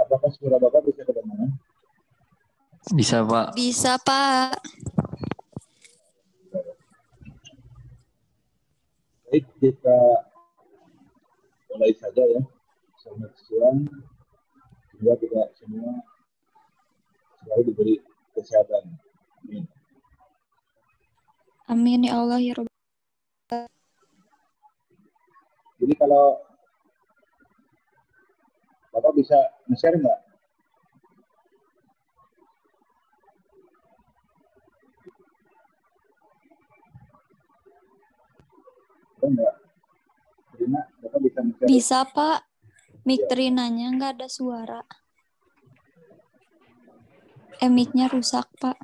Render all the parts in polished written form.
apakah suara Bapak bisa kedengaran? Bisa, Pak. Bisa, Pak. Baik, kita mulai saja ya. Selamat siang. Semoga kita semua selalu diberi kesehatan. Amin. Amin ya Allah ya Rabb. Jadi kalau Bapak bisa nge-share nggak? Oh, enggak. Terima, Bapak bisa nge-share? Bisa, Pak. Mic Ya. Trinanya nggak ada suara. Mic-nya rusak, Pak.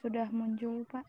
Sudah muncul, Pak.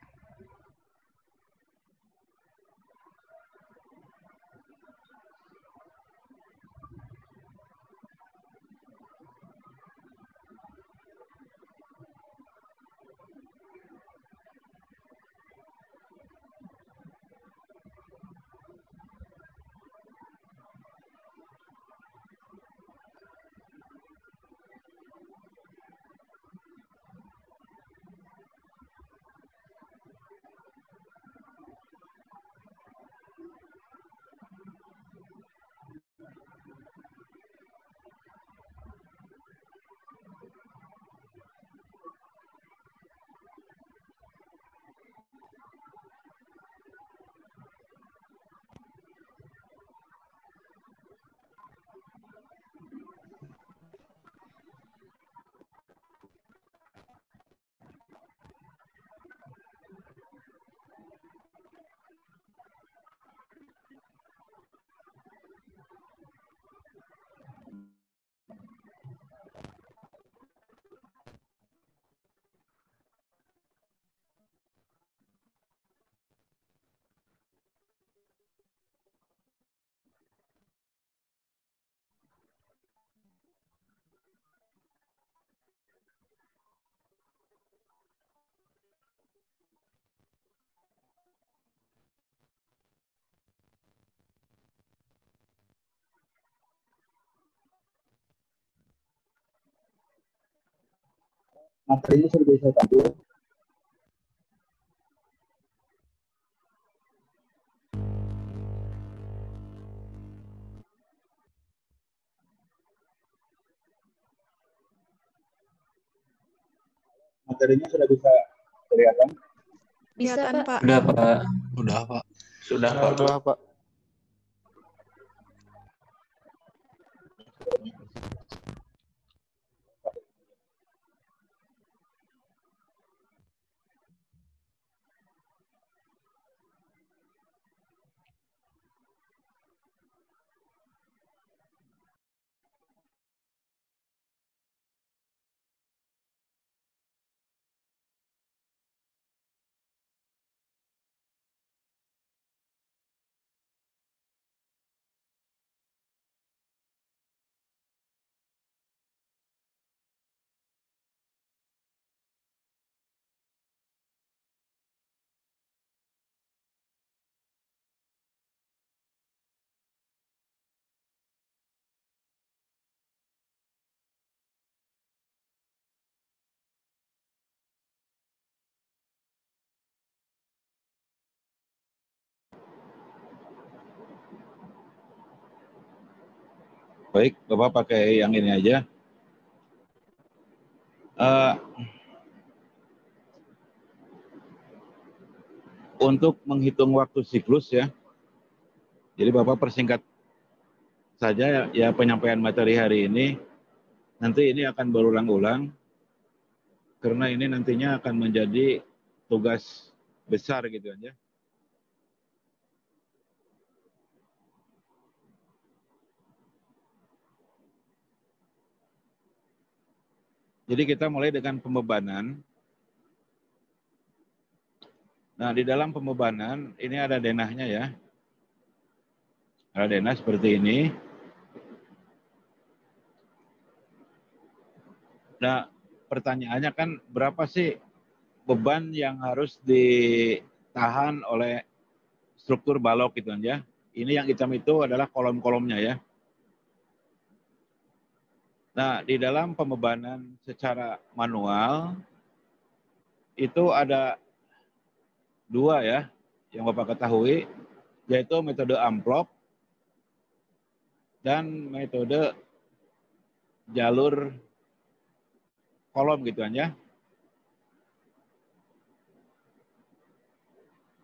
Materinya sudah bisa tampil. Materinya sudah bisa kelihatan. Bisa, Pak. Sudah, Pak. Udah, Pak. Sudah, Pak. Udah, Pak. Baik, Bapak pakai yang ini aja. Eh, untuk menghitung waktu siklus ya, jadi Bapak persingkat saja ya penyampaian materi hari ini. Nanti ini akan berulang-ulang karena ini nantinya akan menjadi tugas besar gitu aja. Jadi kita mulai dengan pembebanan. Nah, di dalam pembebanan ini ada denahnya ya. Ada denah seperti ini. Nah, pertanyaannya kan berapa sih beban yang harus ditahan oleh struktur balok gitu kan ya. Ini yang hitam itu adalah kolom-kolomnya ya. Nah, di dalam pembebanan secara manual itu ada dua ya yang Bapak ketahui, yaitu metode amplop dan metode jalur kolom gitu kan ya.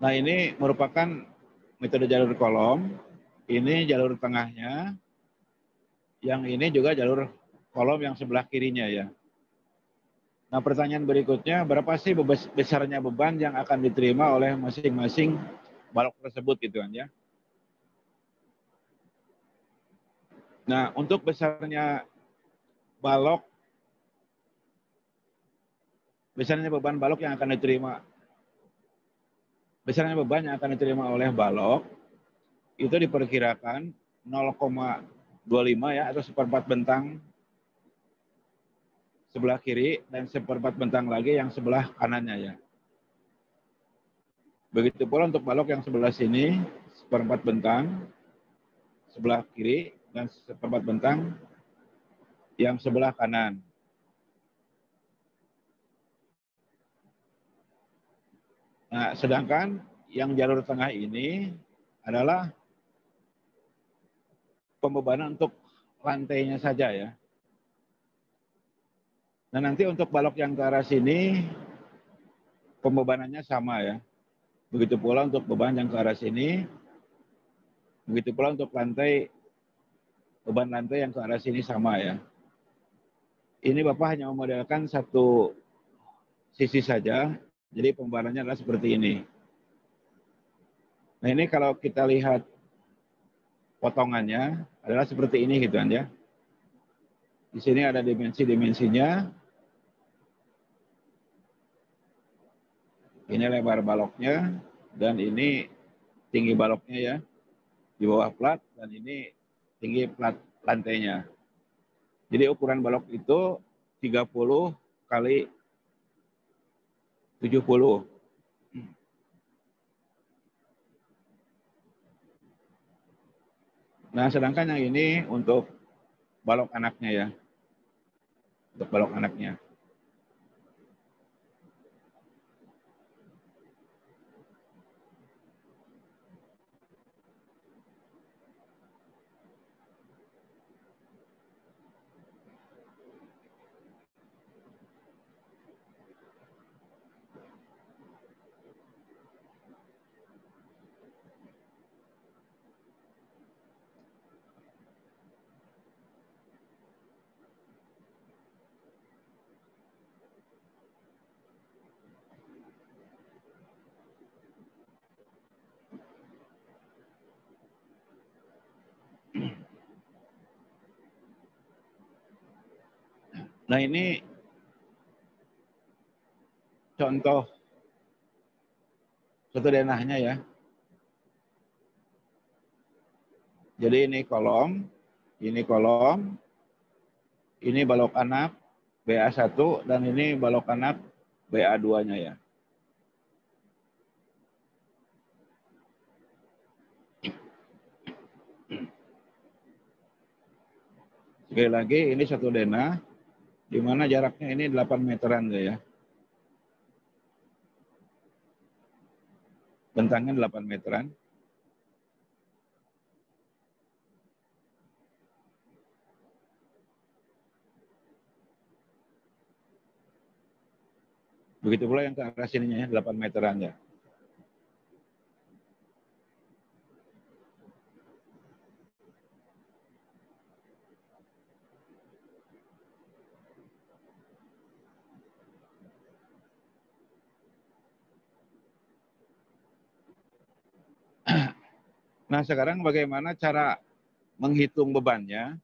Nah, ini merupakan metode jalur kolom, ini jalur tengahnya, yang ini juga jalur kolom yang sebelah kirinya ya. Nah, pertanyaan berikutnya, berapa sih besarnya beban yang akan diterima oleh masing-masing balok tersebut gitu kan ya. Nah, untuk besarnya balok, besarnya beban balok yang akan diterima, besarnya beban yang akan diterima oleh balok, itu diperkirakan 0,25 ya, atau seperempat bentang sebelah kiri dan seperempat bentang lagi yang sebelah kanannya ya. Begitu pula untuk balok yang sebelah sini, seperempat bentang sebelah kiri dan seperempat bentang yang sebelah kanan. Nah, sedangkan yang jalur tengah ini adalah pembebanan untuk lantainya saja ya. Nah, nanti untuk balok yang ke arah sini, pembebanannya sama ya. Begitu pula untuk beban yang ke arah sini, begitu pula untuk lantai, beban lantai yang ke arah sini sama ya. Ini Bapak hanya memodelkan satu sisi saja, jadi pembebanannya adalah seperti ini. Nah, ini kalau kita lihat potongannya adalah seperti ini gitu kan ya. Di sini ada dimensi-dimensinya. Ini lebar baloknya dan ini tinggi baloknya ya. Di bawah plat dan ini tinggi plat lantainya. Jadi ukuran balok itu 30 kali 70. Nah, sedangkan yang ini untuk balok anaknya ya. Untuk balok anaknya. Nah, ini contoh satu denahnya ya. Jadi ini kolom, ini balok anak BA1 dan ini balok anak BA2-nya ya. Sekali lagi ini satu denah di mana jaraknya ini 8 meteran ya. Bentangnya 8 meteran. Begitu pula yang ke arah sininya ya, 8 meteran ya. Nah, sekarang bagaimana cara menghitung bebannya?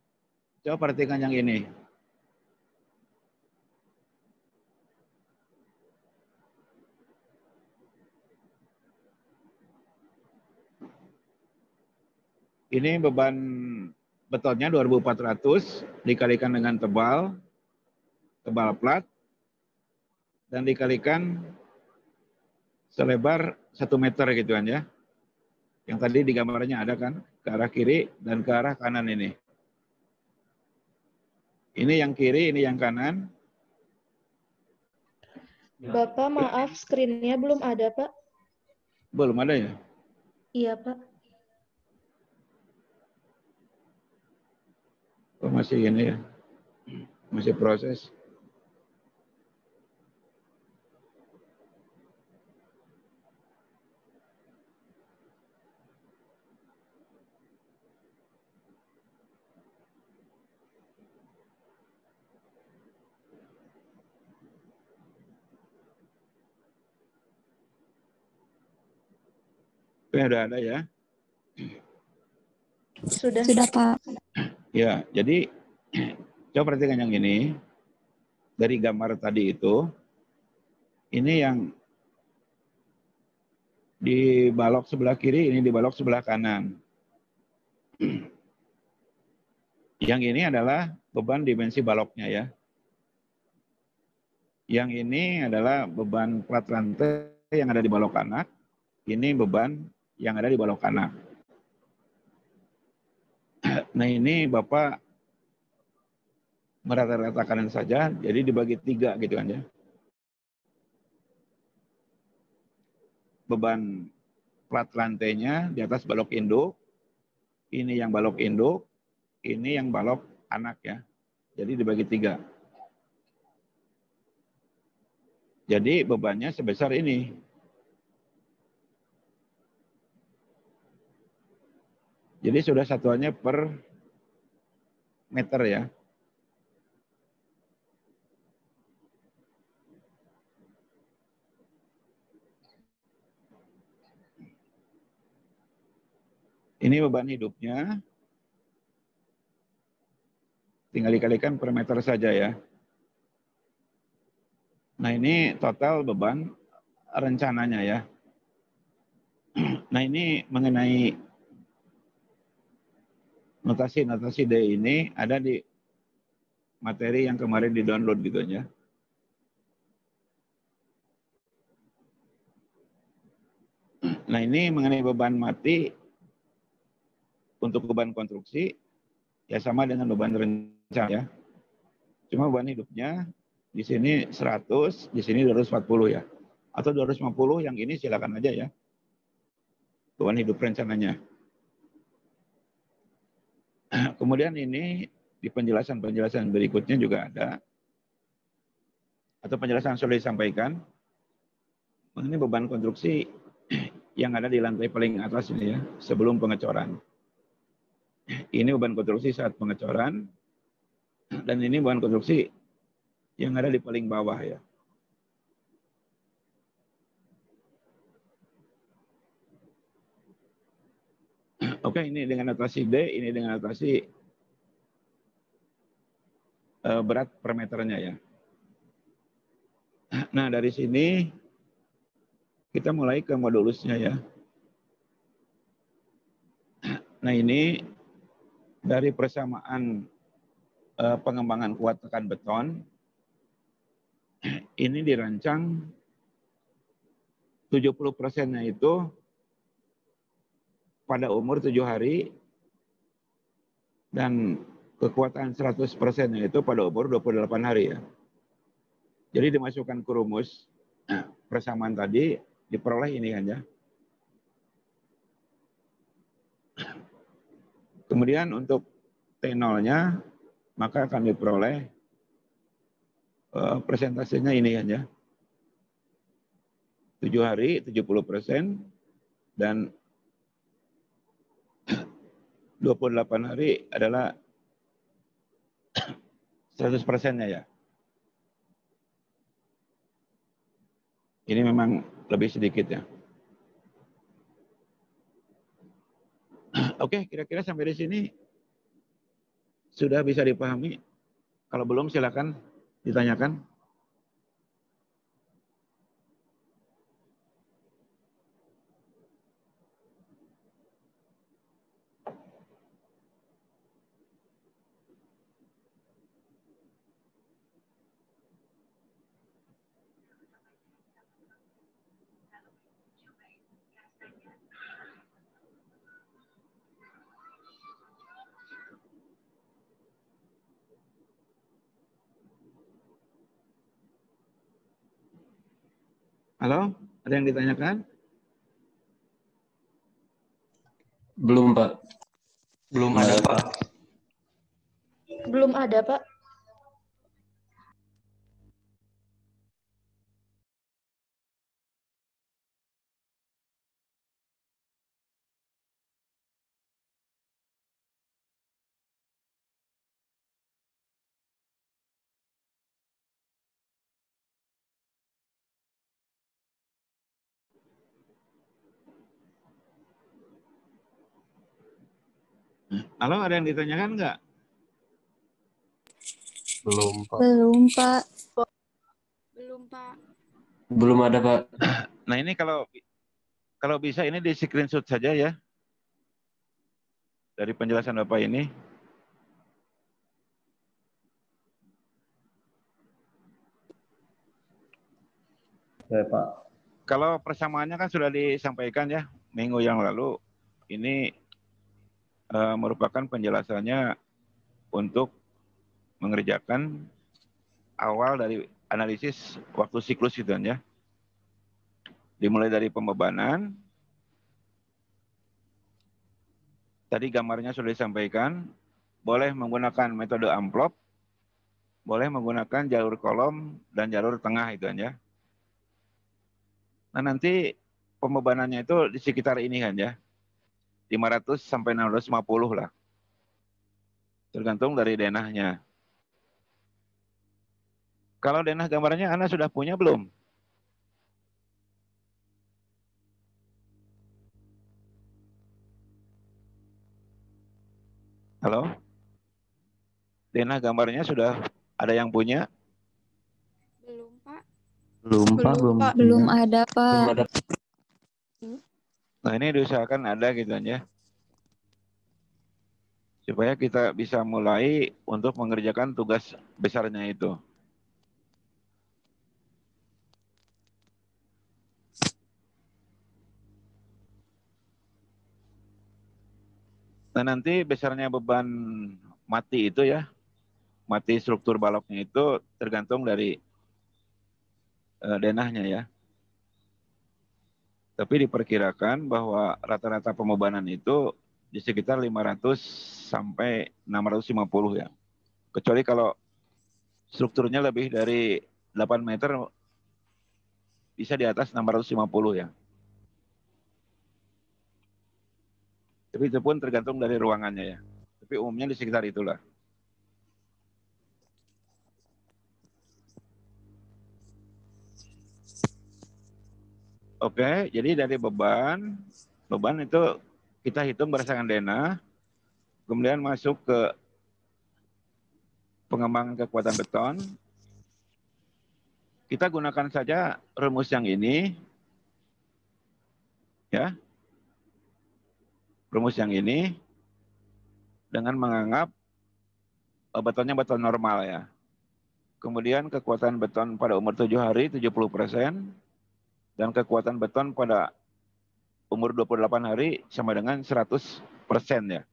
Coba perhatikan yang ini. Ini beban betonnya 2.400 dikalikan dengan tebal plat, dan dikalikan selebar 1 meter gitu kan ya. Yang tadi di gambarnya ada kan, ke arah kiri dan ke arah kanan ini. Ini yang kiri, ini yang kanan. Bapak, maaf, screen-nya belum ada, Pak. Belum ada ya? Iya, Pak. Oh, masih ini ya, masih proses. Udah ada ya? Sudah, Sudah, Pak. Pak. Ya, jadi coba perhatikan yang ini. Dari gambar tadi itu, ini yang di balok sebelah kiri, ini di balok sebelah kanan. Yang ini adalah beban dimensi baloknya ya. Yang ini adalah beban plat rantai yang ada di balok anak. Ini beban yang ada di balok anak. Nah ini Bapak merata-ratakan saja, jadi dibagi 3 gitu kan ya. Beban plat rantainya di atas balok induk, ini yang balok induk, ini yang balok anak ya. Jadi dibagi 3. Jadi bebannya sebesar ini. Jadi sudah satuannya per meter ya. Ini beban hidupnya. Tinggal dikalikan per meter saja ya. Nah ini total beban rencananya ya. Nah ini mengenai notasi-notasi D ini ada di materi yang kemarin di-download gitu ya. Nah ini mengenai beban mati untuk beban konstruksi ya sama dengan beban rencana ya. Cuma beban hidupnya di sini 100, di sini 240 ya. Atau 250 yang ini silakan aja ya. Beban hidup rencananya. Kemudian ini di penjelasan-penjelasan berikutnya juga ada. Atau penjelasan sudah disampaikan. Ini beban konstruksi yang ada di lantai paling atas ini ya, sebelum pengecoran. Ini beban konstruksi saat pengecoran, dan ini beban konstruksi yang ada di paling bawah ya. Oke, ini dengan notasi D, ini dengan notasi berat per meternya ya. Nah, dari sini kita mulai ke modulusnya ya. Nah, ini dari persamaan pengembangan kuat tekan beton, ini dirancang 70%-nya itu pada umur 7 hari, dan kekuatan 100%-nya itu pada umur 28 hari ya. Jadi dimasukkan ke rumus persamaan tadi, diperoleh ini kan ya. Kemudian untuk T0-nya, maka akan diperoleh persentasenya ini kan ya. 7 hari 70%, dan 28 hari adalah 100%-nya ya. Ini memang lebih sedikit ya. Oke, kira-kira sampai di sini sudah bisa dipahami. Kalau belum silakan ditanyakan. Halo, ada yang ditanyakan? Belum, Pak. Belum ada, Pak. Belum ada, Pak. Halo, ada yang ditanyakan nggak? Belum, Pak. Belum, Pak. Belum, Pak. Belum ada, Pak. Nah ini kalau bisa ini di screenshot saja ya dari penjelasan Bapak ini. Ya, Pak. Kalau persamaannya kan sudah disampaikan ya minggu yang lalu. Ini merupakan penjelasannya untuk mengerjakan awal dari analisis waktu siklus gitu kan ya. Dimulai dari pembebanan. Tadi gambarnya sudah disampaikan. Boleh menggunakan metode amplop, boleh menggunakan jalur kolom dan jalur tengah itu kan ya. Nah nanti pembebanannya itu di sekitar ini kan ya. 500 sampai 650 lah. Tergantung dari denahnya. Kalau denah gambarnya Anda sudah punya belum? Halo? Denah gambarnya sudah ada yang punya? Belum, Pak. Belum, Pak. Belum, Pak. Belum Belum ada. ada, Belum Pak. ada. Nah ini diusahakan ada gitu kan ya. Supaya kita bisa mulai untuk mengerjakan tugas besarnya itu. Nah nanti besarnya beban mati itu ya, mati struktur baloknya itu tergantung dari denahnya ya. Tapi diperkirakan bahwa rata-rata pembebanan itu di sekitar 500 sampai 650 ya. Kecuali kalau strukturnya lebih dari 8 meter bisa di atas 650 ya. Tapi itu pun tergantung dari ruangannya ya. Tapi umumnya di sekitar itulah. Oke, jadi dari beban itu kita hitung berdasarkan denah, kemudian masuk ke pengembangan kekuatan beton. Kita gunakan saja rumus yang ini, ya, rumus yang ini dengan menganggap betonnya beton normal ya. Kemudian kekuatan beton pada umur 7 hari 70%, dan kekuatan beton pada umur 28 hari sama dengan 100% ya.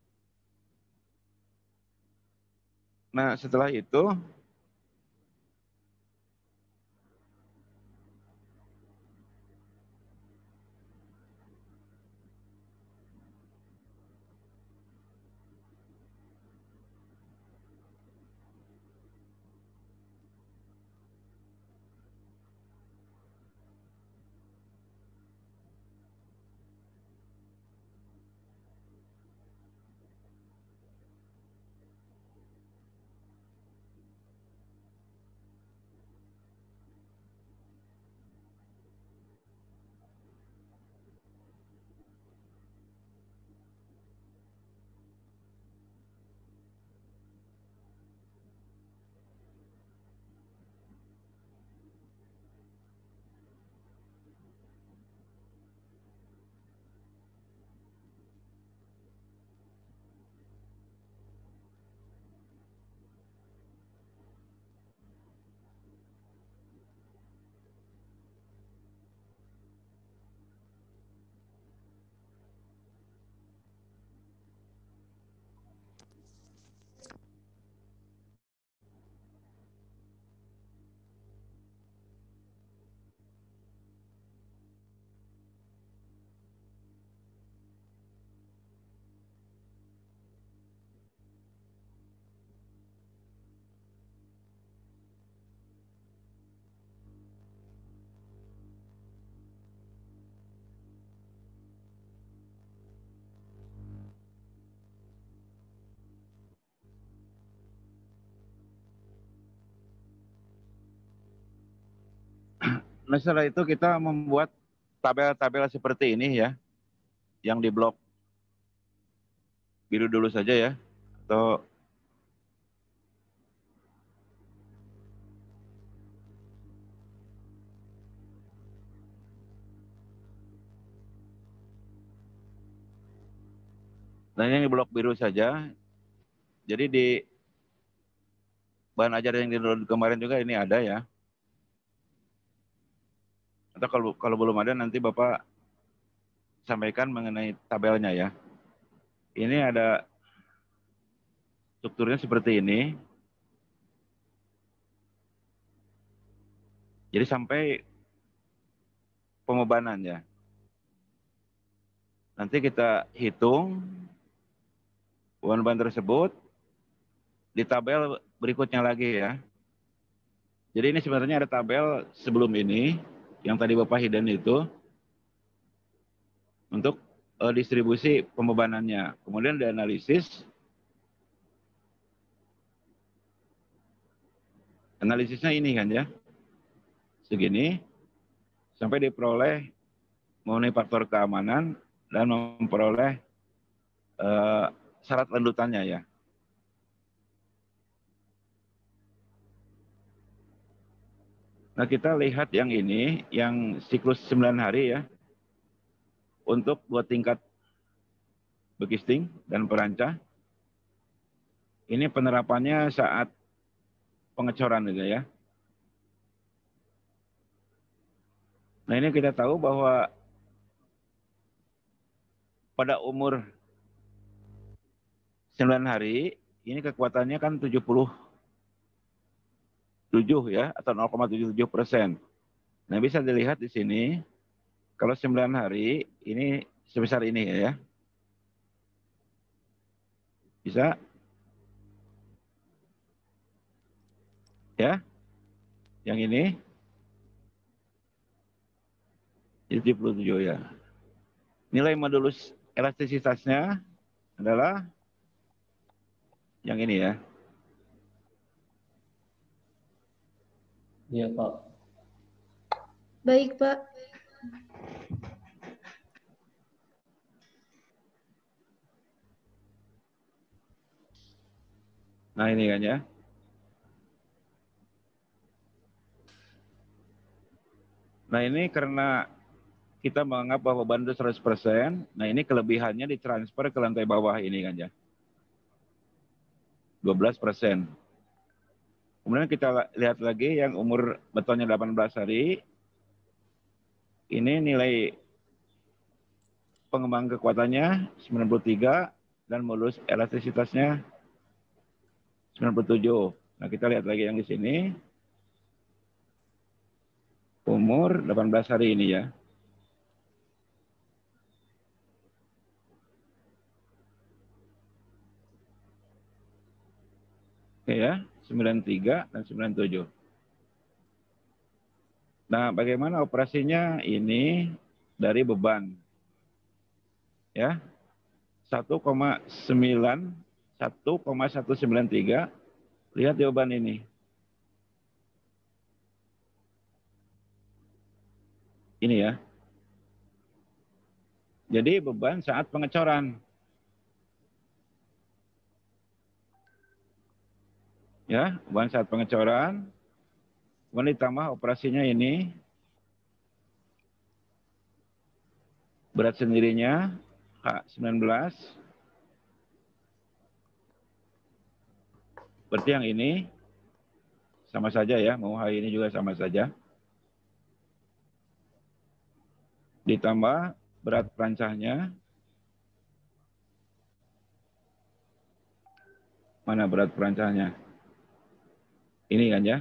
Nah setelah itu Nah, setelah itu kita membuat tabel-tabel seperti ini ya, yang di blok biru dulu saja ya, atau nah ini blok biru saja. Jadi di bahan ajar yang di kemarin juga ini ada ya. Atau kalau belum ada nanti Bapak sampaikan mengenai tabelnya ya. Ini ada strukturnya seperti ini. Jadi sampai pembebanan ya. Nanti kita hitung beban-beban tersebut di tabel berikutnya lagi ya. Jadi ini sebenarnya ada tabel sebelum ini yang tadi Bapak hidden itu untuk distribusi pembebanannya. Kemudian dianalisis. Analisisnya ini kan ya. Segini sampai diperoleh mengenai faktor keamanan dan memperoleh syarat lanjutannya ya. Nah, kita lihat yang ini, yang siklus 9 hari ya, untuk 2 tingkat bekisting dan perancah. Ini penerapannya saat pengecoran gitu ya. Nah, ini kita tahu bahwa pada umur 9 hari, ini kekuatannya kan 77 ya, atau 0,77%. Nah, bisa dilihat di sini, kalau 9 hari, ini sebesar ini ya. Bisa? Ya? Yang ini? 77 ya. Nilai modulus elastisitasnya adalah yang ini ya. Iya, Pak. Baik, Pak. Nah, ini kan ya. Nah, ini karena kita menganggap bahwa beban itu 100%, nah ini kelebihannya ditransfer ke lantai bawah ini kan ya. 12%. Kemudian kita lihat lagi yang umur betonnya 18 hari, ini nilai pengembang kekuatannya 93 dan modulus elastisitasnya 97. Nah, kita lihat lagi yang di sini. Umur 18 hari ini ya. Oke ya, 93 dan 97. Nah, bagaimana operasinya ini dari beban? Ya, 1,193. Lihat di beban ini. Ini ya. Jadi beban saat pengecoran. Ya, beban saat pengecoran. Kemudian ditambah operasinya ini. Berat sendirinya H19. Berarti yang ini sama saja ya, mau H ini juga sama saja. Ditambah berat perancahnya. Mana berat perancahnya? Ini kan ya.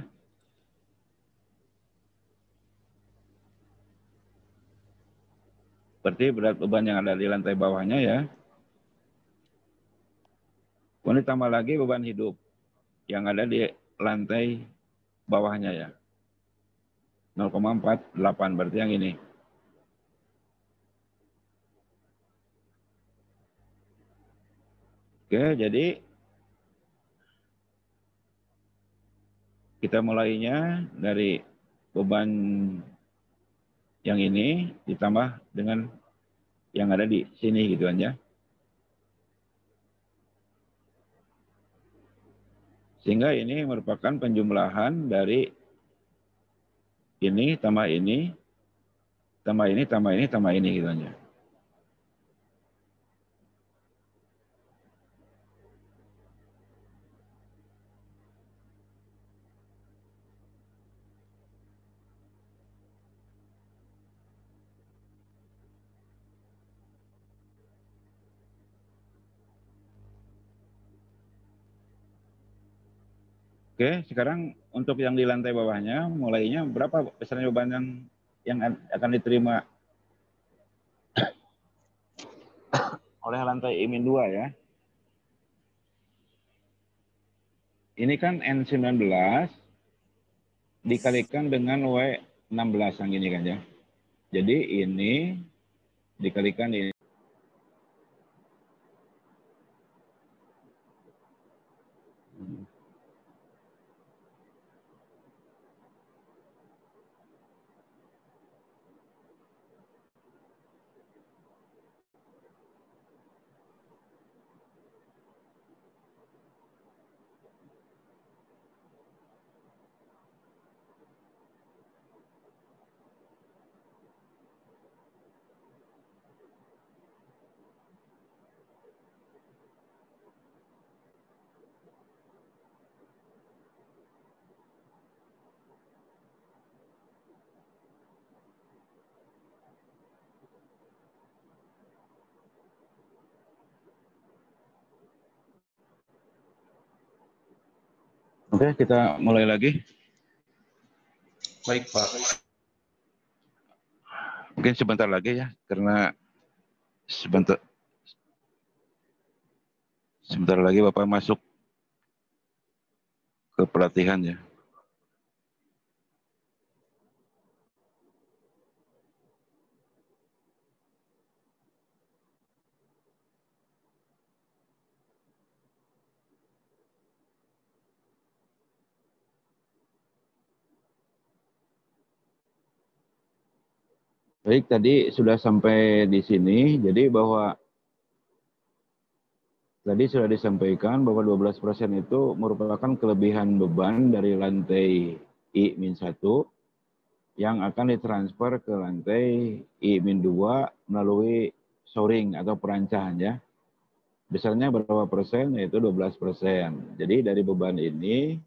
Berarti berat beban yang ada di lantai bawahnya ya. Kemudian ditambah lagi beban hidup yang ada di lantai bawahnya ya. 0,48 berarti yang ini. Oke, jadi kita mulainya dari beban yang ini ditambah dengan yang ada di sini gitu aja. Sehingga ini merupakan penjumlahan dari ini tambah ini, tambah ini, tambah ini, tambah ini gitu aja. Oke, sekarang untuk yang di lantai bawahnya, mulainya berapa besaran beban yang akan diterima oleh lantai IMIN 2 ya. Ini kan N19 dikalikan dengan W16 yang ini kan ya. Jadi ini dikalikan ini. Oke, kita mulai lagi. Baik, Pak. Mungkin sebentar lagi ya, karena sebentar lagi Bapak masuk ke pelatihan ya. Baik, tadi sudah sampai di sini, jadi bahwa tadi sudah disampaikan bahwa 12% itu merupakan kelebihan beban dari lantai I-1 yang akan ditransfer ke lantai I-2 melalui shoring atau perancahan ya. Besarnya berapa persen? Yaitu 12%. Jadi dari beban ini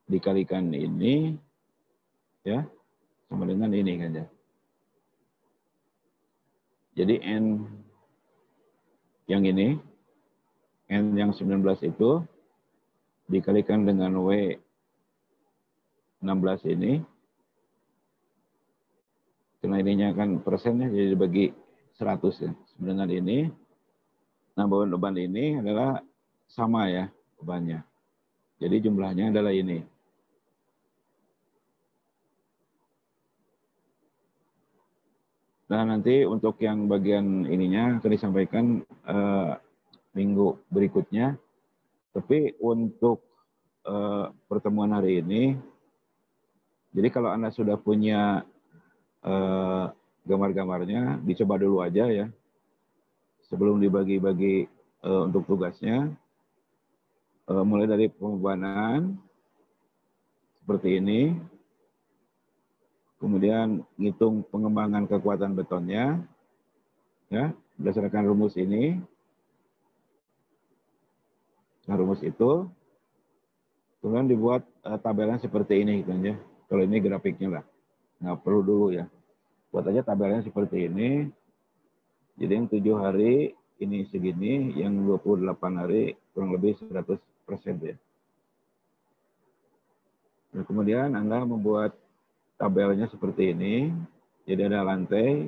dikalikan ini ya sama dengan ini kan ya. Jadi N yang ini, N yang 19 itu dikalikan dengan W16 ini, karena ininya kan persennya jadi dibagi 100 ya. Dengan ini, nah beban ini adalah sama ya bebannya. Jadi jumlahnya adalah ini. Nah nanti untuk yang bagian ininya akan disampaikan minggu berikutnya. Tapi untuk pertemuan hari ini, jadi kalau Anda sudah punya gambar-gambarnya, dicoba dulu aja ya. Sebelum dibagi-bagi untuk tugasnya, mulai dari pembebanan, seperti ini. Kemudian ngitung pengembangan kekuatan betonnya, ya berdasarkan rumus ini. Nah rumus itu, kemudian dibuat tabelnya seperti ini gitu ya. Kalau ini grafiknya lah, nggak perlu dulu ya. Buat aja tabelnya seperti ini. Jadi yang 7 hari ini segini, yang 28 hari kurang lebih 100% ya. Nah, kemudian Anda membuat tabelnya seperti ini. Jadi ada lantai,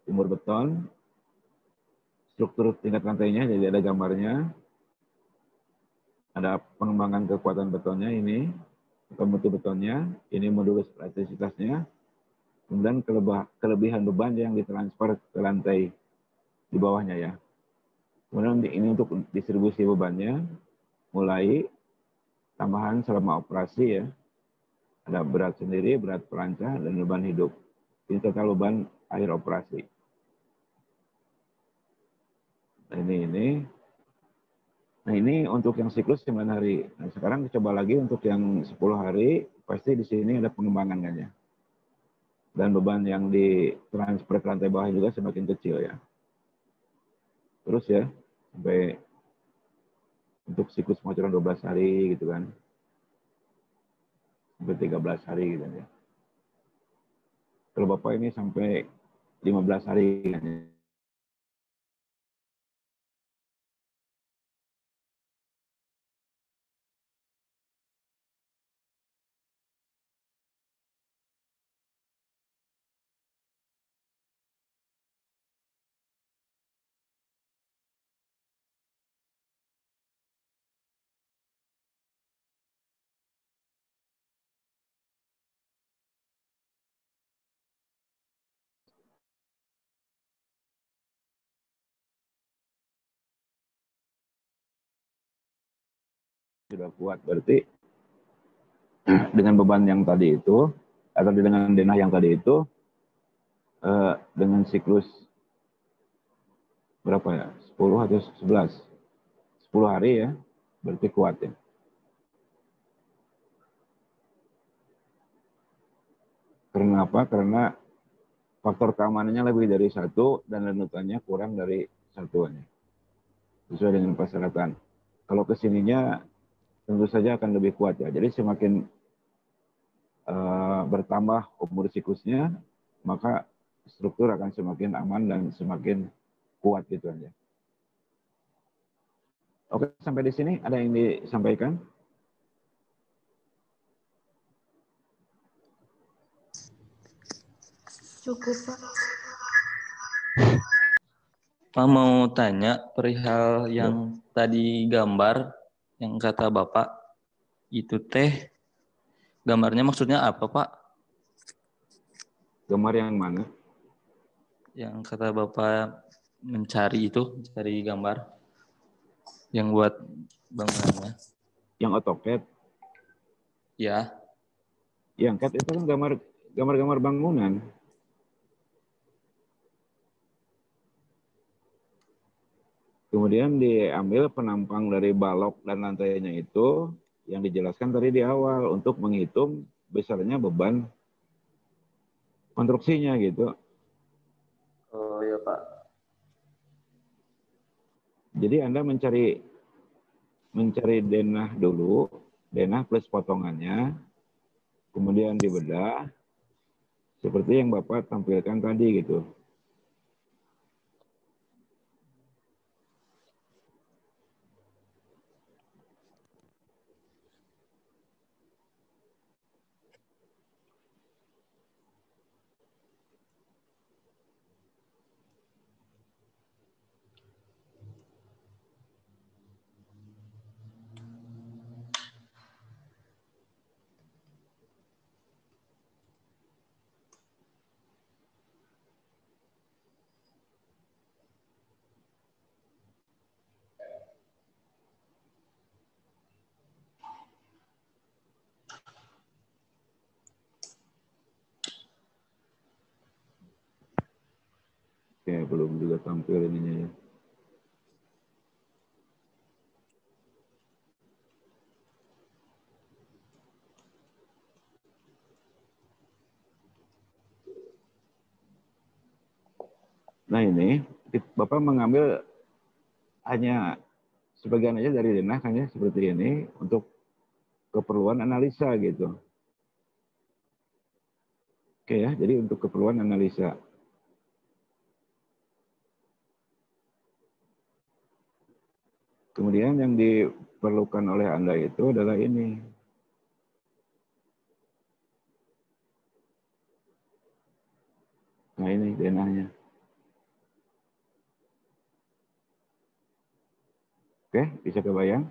umur beton, struktur tingkat lantainya, jadi ada gambarnya. Ada pengembangan kekuatan betonnya ini, atau mutu betonnya, ini modulus elastisitasnya. Kemudian kelebihan beban yang ditransfer ke lantai di bawahnya ya. Kemudian ini untuk distribusi bebannya, mulai tambahan selama operasi ya, Ada berat sendiri, berat perancah, dan beban hidup. Ini total beban akhir operasi. Nah, ini untuk yang siklus 9 hari. Nah, sekarang coba lagi untuk yang 10 hari, pasti di sini ada pengembangan kan ya. Dan beban yang ditransfer ke lantai bawah juga semakin kecil ya. Terus ya, sampai untuk siklus pengocoran 12 hari gitu kan. Sampai 13 hari gitu ya. Kalau Bapak ini sampai 15 hari kan ya. Sudah kuat berarti dengan beban yang tadi itu atau dengan denah yang tadi itu dengan siklus berapa ya, 10 atau 11, 10 hari ya, berarti kuat ya. Karena apa? Karena faktor keamanannya lebih dari 1 dan lenutannya kurang dari 1-nya sesuai dengan persyaratan. Kalau kesininya tentu saja akan lebih kuat ya. Jadi semakin bertambah umur siklusnya, maka struktur akan semakin aman dan semakin kuat gitu aja. Oke, sampai di sini ada yang disampaikan? Cukup, Pak. Pak mau tanya perihal yang tadi gambar yang kata Bapak itu teh gambarnya maksudnya apa Pak? Gambar yang mana? Yang kata Bapak mencari gambar yang buat bangunannya. Yang AutoCAD. Ya. Yang CAD itu kan gambar-gambar bangunan. Kemudian diambil penampang dari balok dan lantainya itu yang dijelaskan tadi di awal untuk menghitung besarnya beban konstruksinya gitu. Oh ya Pak. Jadi Anda mencari denah dulu, denah plus potongannya, kemudian dibedah seperti yang Bapak tampilkan tadi gitu. Oke, belum juga tampil ininya ya. Nah ini, Bapak mengambil hanya sebagian aja dari denah kan ya, seperti ini, untuk keperluan analisa gitu. Oke ya, jadi untuk keperluan analisa. Kemudian yang diperlukan oleh Anda itu adalah ini. Nah ini denahnya. Oke, bisa kebayang?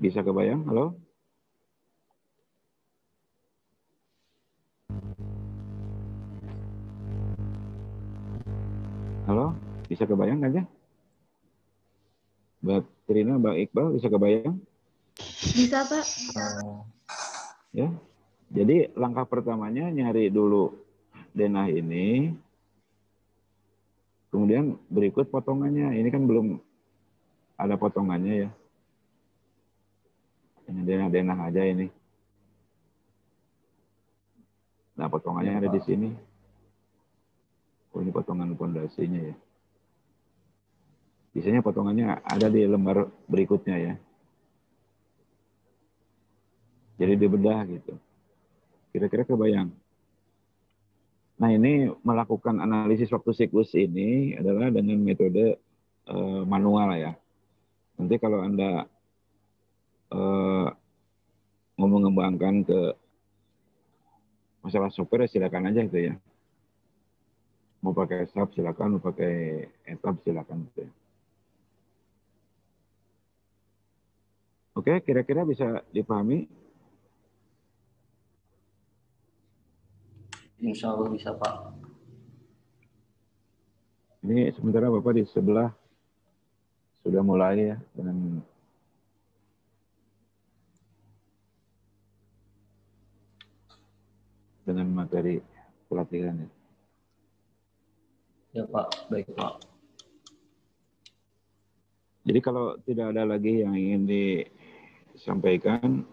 Bisa kebayang? Halo? Halo? Bisa kebayang nggak ya? Mbak Trina, Mbak Iqbal, bisa kebayang? Bisa, Pak. Ya. Jadi langkah pertamanya nyari dulu denah ini, kemudian berikut potongannya. Ini kan belum ada potongannya ya. Ini denah-denah aja ini. Nah, potongannya ada di sini. Oh, ini potongan pondasinya ya. Biasanya potongannya ada di lembar berikutnya ya. Jadi dibedah gitu. Kira-kira kebayang. Nah, ini melakukan analisis waktu siklus ini adalah dengan metode manual ya. Nanti kalau Anda mau mengembangkan ke masalah software, silakan aja gitu ya. Mau pakai SAP silakan, mau pakai ETAP silakan gitu ya. Oke, kira-kira bisa dipahami? Insya Allah bisa, Pak. Ini sementara Bapak di sebelah sudah mulai ya dengan materi pelatihan ya. Ya, Pak. Baik, Pak. Jadi kalau tidak ada lagi yang ingin disampaikan,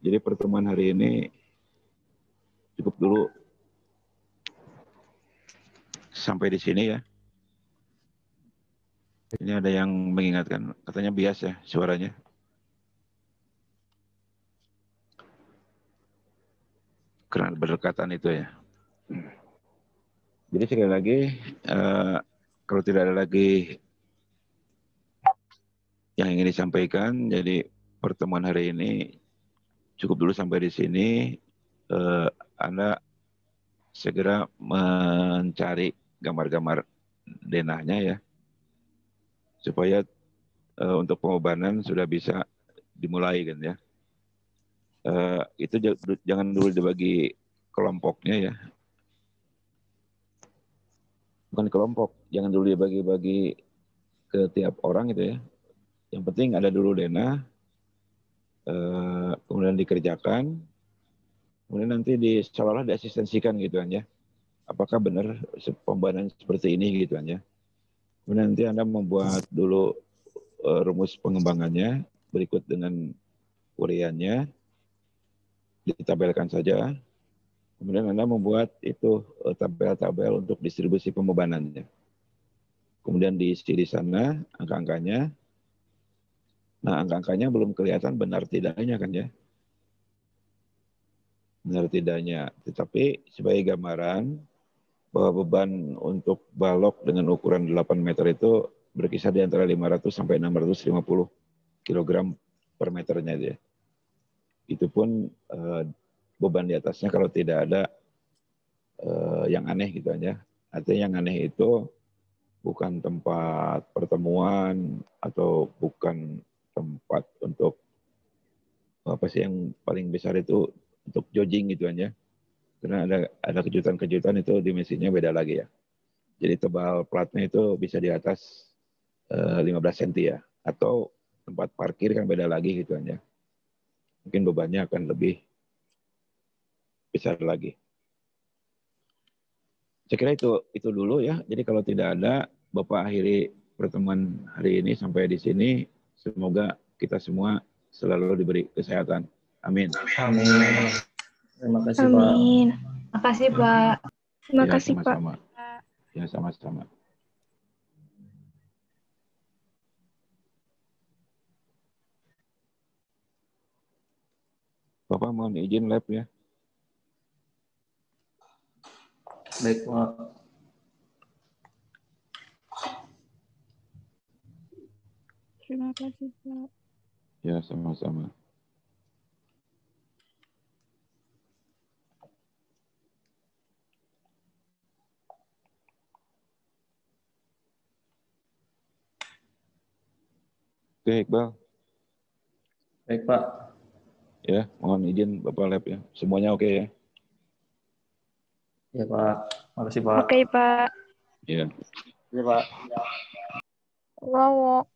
jadi pertemuan hari ini cukup dulu sampai di sini ya. Ini ada yang mengingatkan, katanya bias ya suaranya. Karena berdekatan itu ya. Jadi sekali lagi, kalau tidak ada lagi yang ingin disampaikan, jadi pertemuan hari ini cukup dulu sampai di sini. Anda segera mencari gambar-gambar denahnya ya, supaya untuk pengobanan sudah bisa dimulai kan ya. Itu jangan dulu dibagi kelompoknya ya. Bukan kelompok, jangan dulu dibagi-bagi ke tiap orang gitu ya. Yang penting ada dulu denah, kemudian dikerjakan, kemudian nanti seolah-olah diasistensikan gitu kan ya. Apakah benar pembahanan seperti ini gitu kan ya. Kemudian nanti Anda membuat dulu rumus pengembangannya, berikut dengan uriannya, ditabelkan saja. Kemudian Anda membuat itu tabel-tabel untuk distribusi pembebanannya. Kemudian diisi di sana angka-angkanya. Nah, angka-angkanya belum kelihatan benar tidaknya kan ya. Benar tidaknya. Tetapi sebagai gambaran bahwa beban untuk balok dengan ukuran 8 meter itu berkisar di antara 500 sampai 650 kg per meternya dia. Itu pun beban di atasnya kalau tidak ada yang aneh gitu aja. Artinya yang aneh itu bukan tempat pertemuan atau bukan tempat untuk apa sih yang paling besar itu untuk jogging gitu aja. Karena ada kejutan-kejutan itu dimensinya beda lagi ya. Jadi tebal platnya itu bisa di atas 15 cm ya. Atau tempat parkir kan beda lagi gitu aja. Mungkin bebannya akan lebih besar lagi. Saya kira itu dulu ya. Jadi kalau tidak ada, Bapak akhiri pertemuan hari ini sampai di sini. Semoga kita semua selalu diberi kesehatan. Amin. Amin. Terima kasih, Pak. Amin. Makasih, Pak. Terima Ya, kasih, Pak. sama-sama. Ya, sama-sama. Bapak mohon izin lab ya. Baik, Pak. Terima kasih, Pak. Ya, sama-sama. Oke, Iqbal. Baik, Pak. Ya, mohon izin Bapak lab ya. Semuanya oke ya? Ya, Pak. Makasih, Pak. Oke, Pak. Ya. Ya, Pak. Wow.